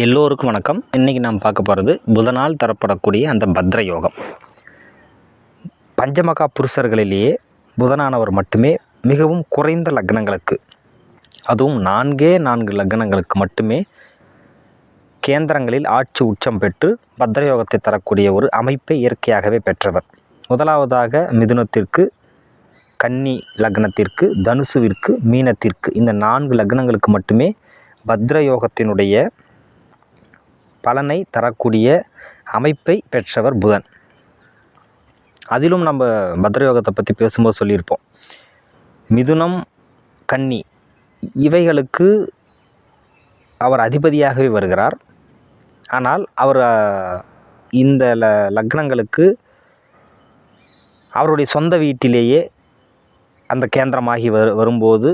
எல்லோருக்கும் வணக்கம். இன்றைக்கி நாம் பார்க்க போகிறது புதனால் தரப்படக்கூடிய அந்த பத்ர யோகம். பஞ்சமகா புருஷர்களிலேயே புதனானவர் மட்டுமே மிகவும் குறைந்த லக்னங்களுக்கு, அதுவும் 4 லக்னங்களுக்கு மட்டுமே கேந்திரங்களில் ஆட்சி உச்சம் பெற்று பத்ர யோகத்தை தரக்கூடிய ஒரு அமைப்பை இயற்கையாகவே பெற்றவர். முதலாவதாக மிதுனத்திற்கு, கன்னி லக்னத்திற்கு, தனுசுவிற்கு, மீனத்திற்கு, இந்த 4 லக்னங்களுக்கு மட்டுமே பத்ர யோகத்தினுடைய பலனை தரக்கூடிய அமைப்பை பெற்றவர் புதன். அதிலும் நம்ம பத்ரயோகத்தை பற்றி பேசும்போது சொல்லியிருப்போம். மிதுனம், கன்னி இவைகளுக்கு அவர் அதிபதியாகவே வருகிறார். ஆனால் அவர் இந்த லக்னங்களுக்கு அவருடைய சொந்த வீட்டிலேயே அந்த கேந்திரமாகி வரும்போது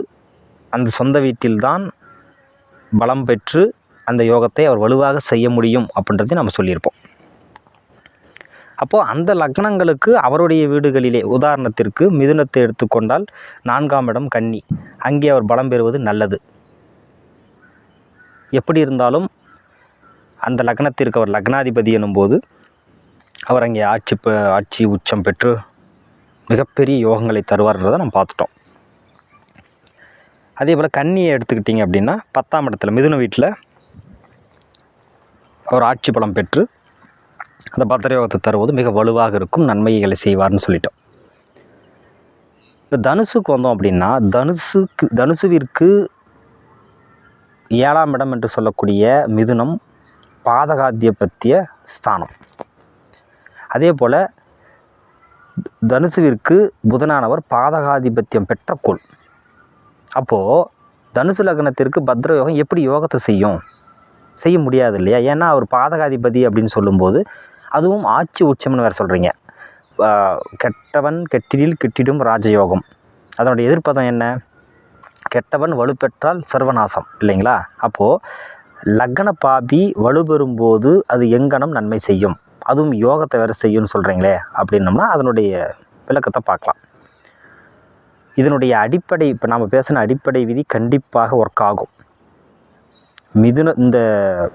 அந்த சொந்த வீட்டில்தான் பலம் பெற்று அந்த யோகத்தை அவர் வலுவாக செய்ய முடியும் அப்படின்றதையும் நம்ம சொல்லியிருப்போம். அப்போது அந்த லக்னங்களுக்கு அவருடைய வீடுகளிலே, உதாரணத்திற்கு மிதுனத்தை எடுத்துக்கொண்டால் 4ஆம் இடம் கன்னி, அங்கே அவர் பலம் பெறுவது நல்லது. எப்படி இருந்தாலும் அந்த லக்னத்திற்கு அவர் லக்னாதிபதி எனும்போது அவர் அங்கே ஆட்சி உச்சம் பெற்று மிகப்பெரிய யோகங்களை தருவார்ன்றதை நம்ம பார்த்துட்டோம். அதே போல் கன்னியை எடுத்துக்கிட்டிங்க அப்படின்னா 10ஆம் இடத்துல மிதுன வீட்டில் அவர் ஆட்சி பலம் பெற்று அந்த பத்ரயோகத்தை தருவது மிக வலுவாக இருக்கும், நன்மைகளை செய்வார்னு சொல்லிட்டோம். இப்போ தனுசுக்கு வந்தோம் அப்படின்னா தனுசுவிற்கு 7ஆம் இடம் என்று சொல்லக்கூடிய மிதுனம் பாதகாதிபத்திய ஸ்தானம். அதே போல் தனுசுவிற்கு புதனானவர் பாதகாதிபத்தியம் பெற்ற கோள். அப்போது தனுசு லக்னத்திற்கு பத்ரயோகம் எப்படி யோகத்தை செய்ய முடியாது இல்லையா? ஏன்னா அவர் பாதகாதிபதி அப்படின்னு சொல்லும்போது அதுவும் ஆட்சி உச்சம்னு வேறு சொல்கிறீங்க. கெட்டவன் கெட்டிடில் கிட்டிடும் ராஜயோகம், அதனுடைய எதிர்ப்பதம் என்ன? கெட்டவன் வலுப்பெற்றால் சர்வநாசம் இல்லைங்களா? அப்போது லக்ன பாபி வலுப்பெறும்போது அது எங்கனம் நன்மை செய்யும், அதுவும் யோகத்தை வேறு செய்யும்னு சொல்கிறீங்களே அப்படின்னோம்னா அதனுடைய விளக்கத்தை பார்க்கலாம். இதனுடைய அடிப்படை, இப்போ நாம் பேசின அடிப்படை விதி கண்டிப்பாக ஒர்க் ஆகும். இந்த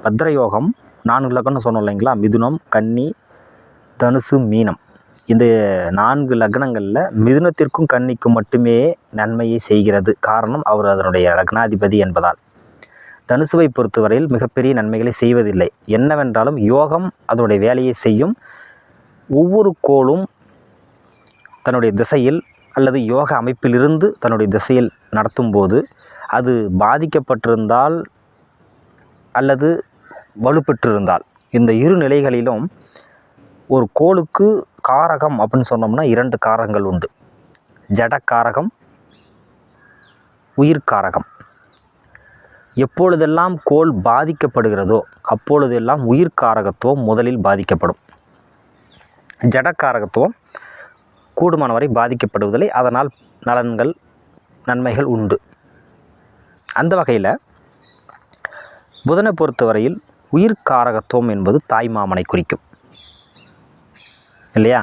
பத்ரயோகம் 4 லக்னம் சொன்னோம் இல்லைங்களா? மிதுனம், கன்னி, தனுசு, மீனம், இந்த 4 லக்னங்களில் மிதுனத்திற்கும் கன்னிக்கும் மட்டுமே நன்மையை செய்கிறது. காரணம், அவர் அதனுடைய லக்னாதிபதி என்பதால். தனுசுவை பொறுத்தவரையில் மிகப்பெரிய நன்மைகளை செய்வதில்லை. என்னவென்றாலும் யோகம் அதனுடைய வேலையை செய்யும். ஒவ்வொரு கோளும் தன்னுடைய திசையில் அல்லது யோக அமைப்பிலிருந்து தன்னுடைய திசையில் நடத்தும் போது அது பாதிக்கப்பட்டிருந்தால் அல்லது வலுப்பெற்றிருந்தால், இந்த இரு நிலைகளிலும் ஒரு கோளுக்கு காரகம் அப்படின்னு சொன்னோம்னா 2 காரகங்கள் உண்டு. ஜடக்காரகம், உயிர்காரகம். எப்பொழுதெல்லாம் கோள் பாதிக்கப்படுகிறதோ அப்பொழுதெல்லாம் உயிர்காரகத்துவம் முதலில் பாதிக்கப்படும். ஜடக்காரகத்துவம் கூடுமானவரை பாதிக்கப்படுவதில்லை. அதனால் நன்மைகள் உண்டு. அந்த வகையில் புதனை பொறுத்தவரையில் உயிர்காரகத்துவம் என்பது தாய்மாமனை குறிக்கும் இல்லையா?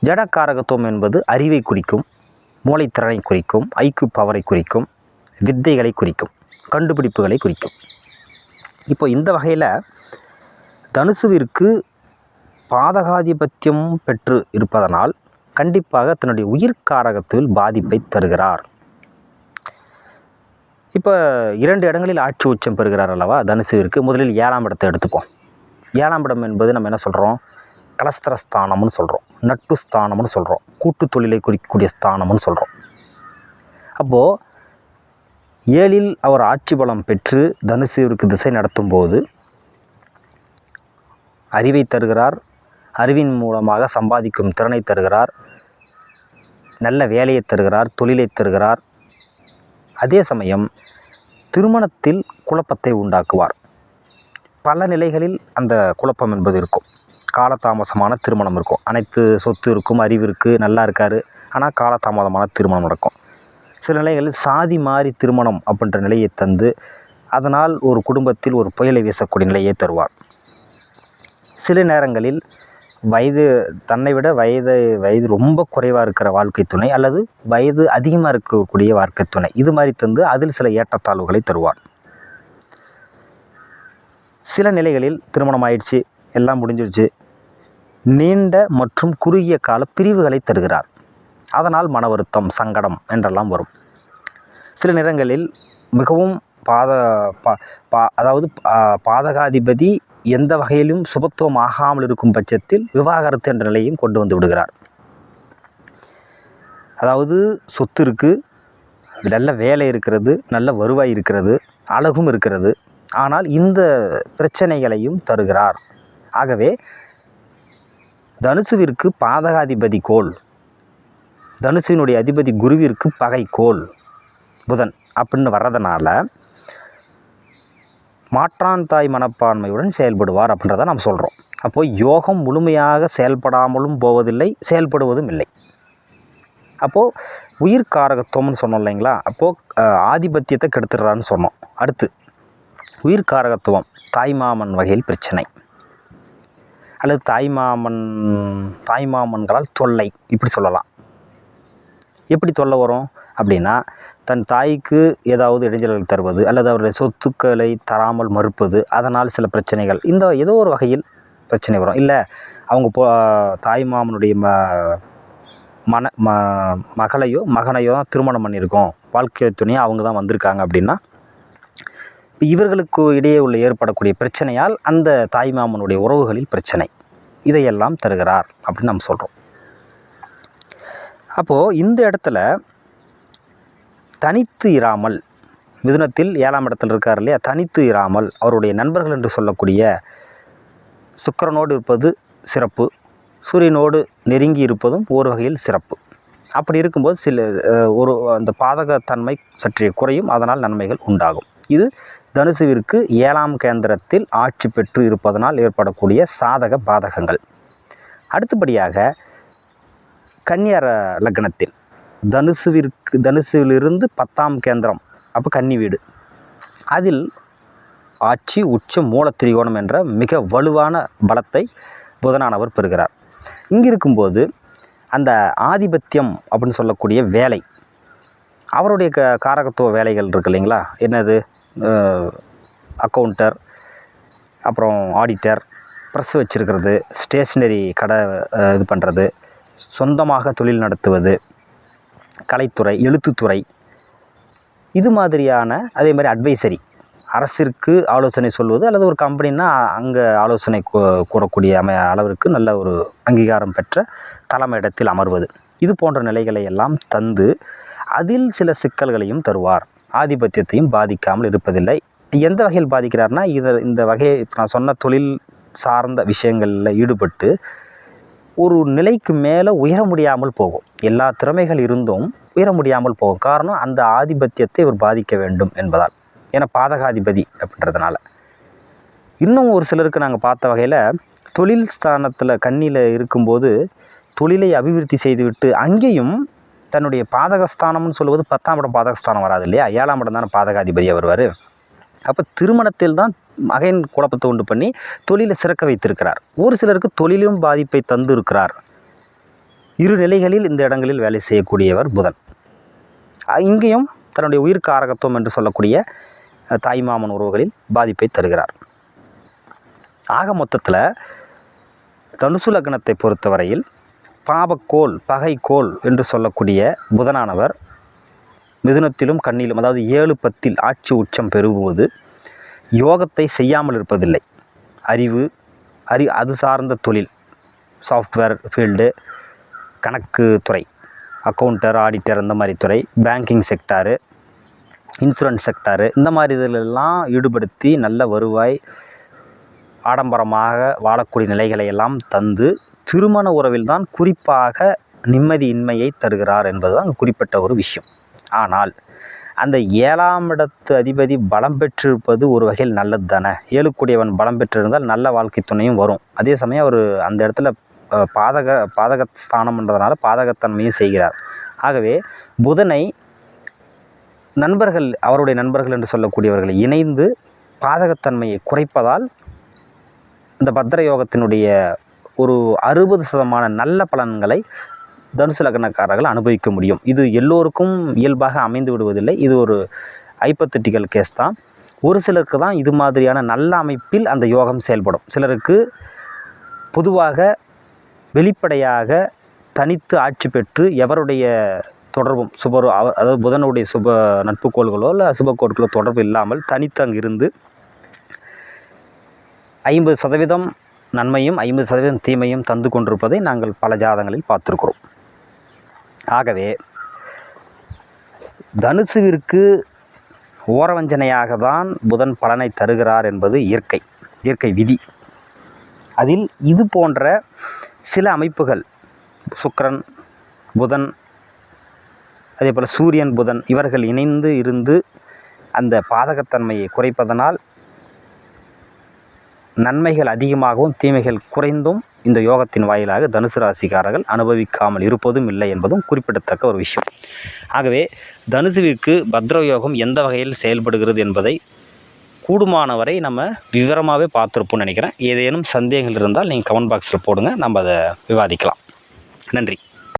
ஜடக்காரகத்துவம் என்பது அறிவை குறிக்கும், மூளைத்திறனை குறிக்கும், ஐக்யூ பவரை குறிக்கும், வித்தைகளை குறிக்கும், கண்டுபிடிப்புகளை குறிக்கும். இப்போ இந்த வகையில் தனுசுவிற்கு பாதகாதிபத்தியம் பெற்று இருப்பதனால் கண்டிப்பாக தன்னுடைய உயிர்காரகத்தில் பாதிப்பை தருகிறார். இப்போ 2 இடங்களில் ஆட்சி உச்சம் பெறுகிறார் அல்லவா தனுசுவிற்கு. முதலில் 7ஆம் இடத்தை எடுத்துப்போம். 7ஆம் இடம் என்பது நம்ம என்ன சொல்கிறோம்? கலஸ்திரஸ்தானம்னு சொல்கிறோம், நட்பு ஸ்தானம்னு சொல்கிறோம், கூட்டு தொழிலை குறிக்கக்கூடிய ஸ்தானம்னு சொல்கிறோம். அப்போது 7இல் அவர் ஆட்சி பலம் பெற்று தனுசுவிற்கு திசை நடத்தும் போது அறிவை தருகிறார், அறிவின் மூலமாக சம்பாதிக்கும் திறனை தருகிறார், நல்ல வேலையை தருகிறார், தொழிலை தருகிறார். அதே சமயம் திருமணத்தில் குழப்பத்தை உண்டாக்குவார். பல நிலைகளில் அந்த குழப்பம் என்பது இருக்கும். காலதாமசமான திருமணம் இருக்கும். அனைத்து சொத்து இருக்கும், அறிவு இருக்குது, நல்லா இருக்கார், ஆனால் காலதாமதமான திருமணம் நடக்கும். சில நிலைகளில் சாதி மாறி திருமணம் அப்படின்ற நிலையை தந்து அதனால் ஒரு குடும்பத்தில் ஒரு புயலை வீசக்கூடிய நிலையை தருவார். சில நேரங்களில் தன்னை விட வயது ரொம்ப குறைவாக இருக்கிற வாழ்க்கை துணை அல்லது வயது அதிகமாக இருக்கக்கூடிய வாழ்க்கை துணை, இது மாதிரி தந்து அதில் சில ஏற்றத்தாழ்வுகளை தருவார். சில நிலைகளில் திருமணம் ஆயிடுச்சு, எல்லாம் முடிஞ்சிடுச்சு, நீண்ட மற்றும் குறுகிய கால பிரிவுகளை தருகிறார். அதனால் மன வருத்தம், சங்கடம் என்றெல்லாம் வரும். சில நேரங்களில் மிகவும் அதாவது பாதகாதிபதி எந்த வகையிலும் சுபத்துவம் ஆகாமல் இருக்கும் பட்சத்தில் விவாகரத்து என்ற நிலையும் கொண்டு வந்து விடுகிறார். அதாவது சொத்து இருக்குது, நல்ல வேலை இருக்கிறது, நல்ல வருவாய் இருக்கிறது, அழகும் இருக்கிறது, ஆனால் இந்த பிரச்சனைகளையும் தருகிறார். ஆகவே தனுசுவிற்கு பாதகாதிபதி கோள், தனுசுவினுடைய அதிபதி குருவிற்கு பகை கோள் புதன் அப்படின்னு வர்றதுனால மாற்றான் தாய் மனப்பான்மையுடன் செயல்படுவார் அப்படின்றத நாம் சொல்கிறோம். அப்போது யோகம் முழுமையாக செயல்படாமலும் போவதில்லை, செயல்படுவதும் இல்லை. அப்போது உயிர்காரகத்துவம்னு சொன்னோம் இல்லைங்களா, அப்போது ஆதிபத்தியத்தை கெடுத்துடுறான்னு சொன்னோம். அடுத்து உயிர்காரகத்துவம் தாய்மாமன் வகையில் பிரச்சனை, அல்லது தாய்மாமன்களால் தொல்லை இப்படி சொல்லலாம். எப்படி தொல்லை வரும் அப்படின்னா, தன் தாய்க்கு ஏதாவது இடைஞ்சல்கள் தருவது, அல்லது அவருடைய சொத்துக்களை தராமல் மறுப்பது, அதனால் சில பிரச்சனைகள், இந்த ஏதோ ஒரு வகையில் பிரச்சனை வரும். இல்லை அவங்க தாய்மாமனுடைய மகனையோ தான் திருமணம் பண்ணியிருக்கோம், வாழ்க்கை துணையாக அவங்க தான் வந்திருக்காங்க அப்படின்னா, இவர்களுக்கு இடையே உள்ள ஏற்படக்கூடிய பிரச்சனையால் அந்த தாய்மாமனுடைய உறவுகளில் பிரச்சனை, இதையெல்லாம் தருகிறார் அப்படின்னு நம்ம சொல்கிறோம். அப்போது இந்த இடத்துல தனித்து இராமல், மிதுனத்தில் 7ஆம் இடத்தில் இருக்கார் இல்லையா, தனித்து இராமல் அவருடைய நண்பர்கள் என்று சொல்லக்கூடிய சுக்கிரனோடு இருப்பது சிறப்பு, சூரியனோடு நெருங்கி இருப்பதும் ஒரு வகையில் சிறப்பு. அப்படி இருக்கும்போது அந்த பாதகத்தன்மை சற்றே குறையும், அதனால் நன்மைகள் உண்டாகும். இது தனுசுவிற்கு 7ஆம் கேந்திரத்தில் ஆட்சி பெற்று இருப்பதனால் ஏற்படக்கூடிய சாதக பாதகங்கள். அடுத்தபடியாக கன்னியா லக்னத்தில் தனுசுவிலிருந்து 10ஆம் கேந்திரம், அப்போ கன்னி வீடு, அதில் ஆட்சி உச்ச மூல திரிகோணம் என்ற மிக வலுவான பலத்தை புதனானவர் பெறுகிறார். இங்கே இருக்கும்போது அந்த ஆதிபத்தியம் அப்படின்னு சொல்லக்கூடிய வேலை, அவருடைய காரகத்துவ வேலைகள் இருக்குது இல்லைங்களா, என்னது, அக்கௌண்டர், அப்புறம் ஆடிட்டர், ப்ரெஸ் வச்சுருக்கிறது, ஸ்டேஷ்னரி கடை இது பண்ணுறது, சொந்தமாக தொழில் நடத்துவது, கலைத்துறை, எழுத்துத்துறை, இது மாதிரியான, அதே மாதிரி அட்வைசரி, அரசிற்கு ஆலோசனை சொல்வது, அல்லது ஒரு கம்பெனின்னா அங்கே ஆலோசனை கூறக்கூடிய அளவிற்கு நல்ல ஒரு அங்கீகாரம் பெற்ற தலைமையிடத்தில் அமர்வது, இது போன்ற நிலைகளை எல்லாம் தந்து அதில் சில சிக்கல்களையும் தருவார். ஆதிபத்தியத்தையும் பாதிக்காமல் இருப்பதில்லை. எந்த வகையில் பாதிக்கிறார்னா, இந்த வகையை நான் சொன்ன தொழில் சார்ந்த விஷயங்களில் ஈடுபட்டு ஒரு நிலைக்கு மேலே உயர முடியாமல் போகும். எல்லா திறமைகள் இருந்தும் உயர முடியாமல் போகும். காரணம், அந்த ஆதிபத்தியத்தை இவர் பாதிக்க வேண்டும் என்பதால், ஏன்னா பாதகாதிபதி அப்படின்றதுனால. இன்னும் ஒரு சிலருக்கு நாங்கள் பார்த்த வகையில் தொழில் ஸ்தானத்தில் கன்னியில் இருக்கும்போது தொழிலை அபிவிருத்தி செய்துவிட்டு அங்கேயும் தன்னுடைய பாதகஸ்தானம்னு சொல்லுவது 10ஆம் இடம் பாதகஸ்தானம் வராது இல்லையா, 7ஆம் இடம் தானே பாதகாதிபதியாக வருவார். அப்போ திருமணத்தில் தான் மகன் குழப்பத்தை உண்டு பண்ணி தொழிலை சிறக்க வைத்திருக்கிறார். ஒரு சிலருக்கு தொழிலும் பாதிப்பை தந்து இருக்கிறார். இரு நிலைகளில் இந்த இடங்களில் வேலை செய்யக்கூடியவர் புதன். இங்கேயும் தன்னுடைய உயிர்காரகத்துவம் என்று சொல்லக்கூடிய தாய்மாமன் உறவுகளில் பாதிப்பை தருகிறார். ஆக மொத்தத்தில் தனுசு லக்னத்தை பொறுத்தவரையில் பாபக்கோள், பகைக்கோள் என்று சொல்லக்கூடிய புதனானவர் மிதுனத்திலும் கன்னியிலும், அதாவது 7-10 ஆட்சி உச்சம் பெறுவது யோகத்தை செய்யாமல் இருப்பதில்லை. அது சார்ந்த தொழில், சாஃப்ட்வேர் ஃபீல்டு, கணக்கு துறை, அக்கௌண்டர், ஆடிட்டர், இந்த மாதிரி துறை, பேங்கிங் செக்டாரு, இன்சூரன்ஸ் செக்டாரு, இந்த மாதிரி இதிலெல்லாம் ஈடுபடுத்தி நல்ல வருவாய், ஆடம்பரமாக வாழக்கூடிய நிலைகளை எல்லாம் தந்து திருமண உறவில் தான் குறிப்பாக நிம்மதியின்மையை தருகிறார் என்பதுதான் அங்கே குறிப்பிட்ட ஒரு விஷயம். ஆனால் அந்த 7ஆம் இடத்து அதிபதி பலம் பெற்றிருப்பது ஒரு வகையில் நல்லது தானே. 7 பலம் பெற்றிருந்தால் நல்ல வாழ்க்கை துணையும் வரும். அதே சமயம் அவர் அந்த இடத்துல பாதகஸ்தானம்ன்றதுனால பாதகத்தன்மையும் செய்கிறார். ஆகவே புதனை அவருடைய நண்பர்கள் என்று சொல்லக்கூடியவர்களை இணைந்து பாதகத்தன்மையை குறைப்பதால் இந்த பத்திர யோகத்தினுடைய ஒரு 60% நல்ல பலன்களை தனுசு லக்னக்காரர்கள் அனுபவிக்க முடியும். இது எல்லோருக்கும் இயல்பாக அமைந்து விடுவதில்லை. இது ஒரு ஹைப்போதெட்டிக்கல் கேஸ் தான். ஒரு சிலருக்கு தான் இது மாதிரியான நல்ல அமைப்பில் அந்த யோகம் செயல்படும். சிலருக்கு பொதுவாக வெளிப்படையாக தனித்து ஆட்சி பெற்று எவருடைய தொடர்பும் அதாவது புதனுடைய சுப நட்புக்கோள்களோ இல்லை அசுபக்கோள்களோ தொடர்பு இல்லாமல் தனித்து அங்கு இருந்து 50% நன்மையும் 50% தீமையும் தந்து கொண்டிருப்பதை நாங்கள் பல ஜாதகங்களில் பார்த்துருக்கிறோம். ஆகவே தனுசுவிற்கு ஓரவஞ்சனையாக தான் புதன் பலனை தருகிறார் என்பது இயற்கை விதி. அதில் இது போன்ற சில அமைப்புகள் சுக்கிரன் புதன் அதே போல் சூரியன் புதன் இவர்கள் இணைந்து இருந்து அந்த பாதகத்தன்மையை குறைப்பதனால் நன்மைகள் அதிகமாகவும் தீமைகள் குறைந்தும் இந்த யோகத்தின் வாயிலாக தனுசு ராசிக்காரர்கள் அனுபவிக்காமல் இருப்பதும் இல்லை என்பதும் குறிப்பிடத்தக்க ஒரு விஷயம். ஆகவே தனுசுவிற்கு பத்ர யோகம் எந்த வகையில் செயல்படுகிறது என்பதை கூடுமானவரை நம்ம விவரமாகவே பார்த்துருப்போம்னு நினைக்கிறேன். ஏதேனும் சந்தேகங்கள் இருந்தால் நீங்கள் கமெண்ட் பாக்ஸில் போடுங்க, நம்ம அதை விவாதிக்கலாம். நன்றி.